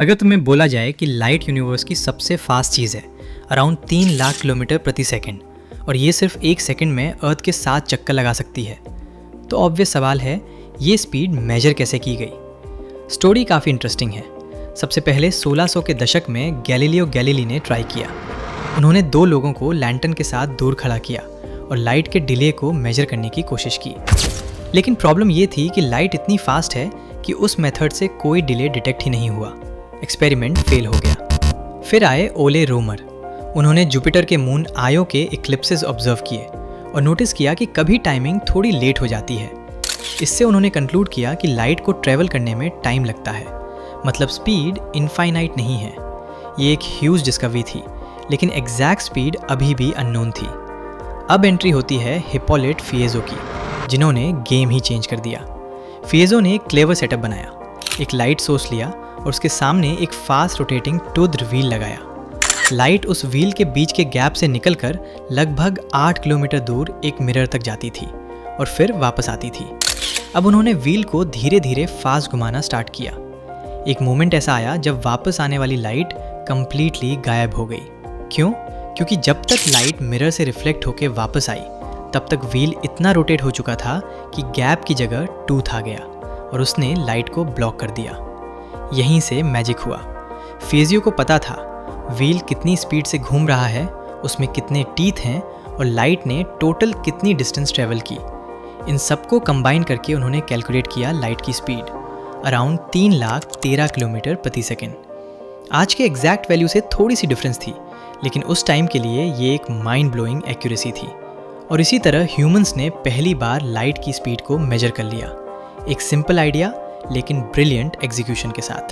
अगर तुम्हें बोला जाए कि लाइट यूनिवर्स की सबसे फास्ट चीज़ है, अराउंड 3 लाख किलोमीटर प्रति सेकंड, और ये सिर्फ एक सेकंड में अर्थ के 7 चक्कर लगा सकती है, तो ऑब्वियस सवाल है ये स्पीड मेजर कैसे की गई। स्टोरी काफ़ी इंटरेस्टिंग है। सबसे पहले 1600 के दशक में गैलीलियो गैलीली ने ट्राई किया। उन्होंने 2 लोगों को लैंटर्न के साथ दूर खड़ा किया और लाइट के डिले को मेजर करने की कोशिश की। लेकिन प्रॉब्लम ये थी कि लाइट इतनी फास्ट है कि उस मेथड से कोई डिले डिटेक्ट ही नहीं हुआ। एक्सपेरिमेंट फेल हो गया। फिर आए ओले रोमर। उन्होंने जुपिटर के मून आयो के इक्लिप्सेस ऑब्जर्व किए और नोटिस किया कि कभी टाइमिंग थोड़ी लेट हो जाती है। इससे उन्होंने कंक्लूड किया कि लाइट को ट्रैवल करने में टाइम लगता है, मतलब स्पीड इनफाइनाइट नहीं है। ये एक ह्यूज डिस्कवरी थी, लेकिन एग्जैक्ट स्पीड अभी भी अननोन थी। अब एंट्री होती है हिप्पोलिट फिएजो की, जिन्होंने गेम ही चेंज कर दिया। फिएजो ने एक क्लेवर सेटअप बनाया। एक लाइट सोर्स लिया और उसके सामने एक फास्ट रोटेटिंग टूथ व्हील लगाया। लाइट उस व्हील के बीच के गैप से निकलकर लगभग 8 किलोमीटर दूर एक मिरर तक जाती थी और फिर वापस आती थी। अब उन्होंने व्हील को धीरे धीरे फास्ट घुमाना स्टार्ट किया। एक मोमेंट ऐसा आया जब वापस आने वाली लाइट कंप्लीटली गायब हो गई। क्यों? क्योंकि जब तक लाइट मिरर से रिफ्लेक्ट होकर वापस आई, तब तक व्हील इतना रोटेट हो चुका था कि गैप की जगह टूथ आ गया और उसने लाइट को ब्लॉक कर दिया। यहीं से मैजिक हुआ। फिएजो को पता था व्हील कितनी स्पीड से घूम रहा है, उसमें कितने टीथ हैं और लाइट ने टोटल कितनी डिस्टेंस ट्रेवल की। इन सबको कंबाइन करके उन्होंने कैलकुलेट किया लाइट की स्पीड, अराउंड 3,13,000 किलोमीटर प्रति सेकेंड। आज के एग्जैक्ट वैल्यू से थोड़ी सी डिफरेंस थी, लेकिन उस टाइम के लिए ये एक माइंड ब्लोइंग एक्यूरेसी थी। और इसी तरह ह्यूमंस ने पहली बार लाइट की स्पीड को मेजर कर लिया। एक सिंपल आइडिया, लेकिन ब्रिलियंट एग्जीक्यूशन के साथ।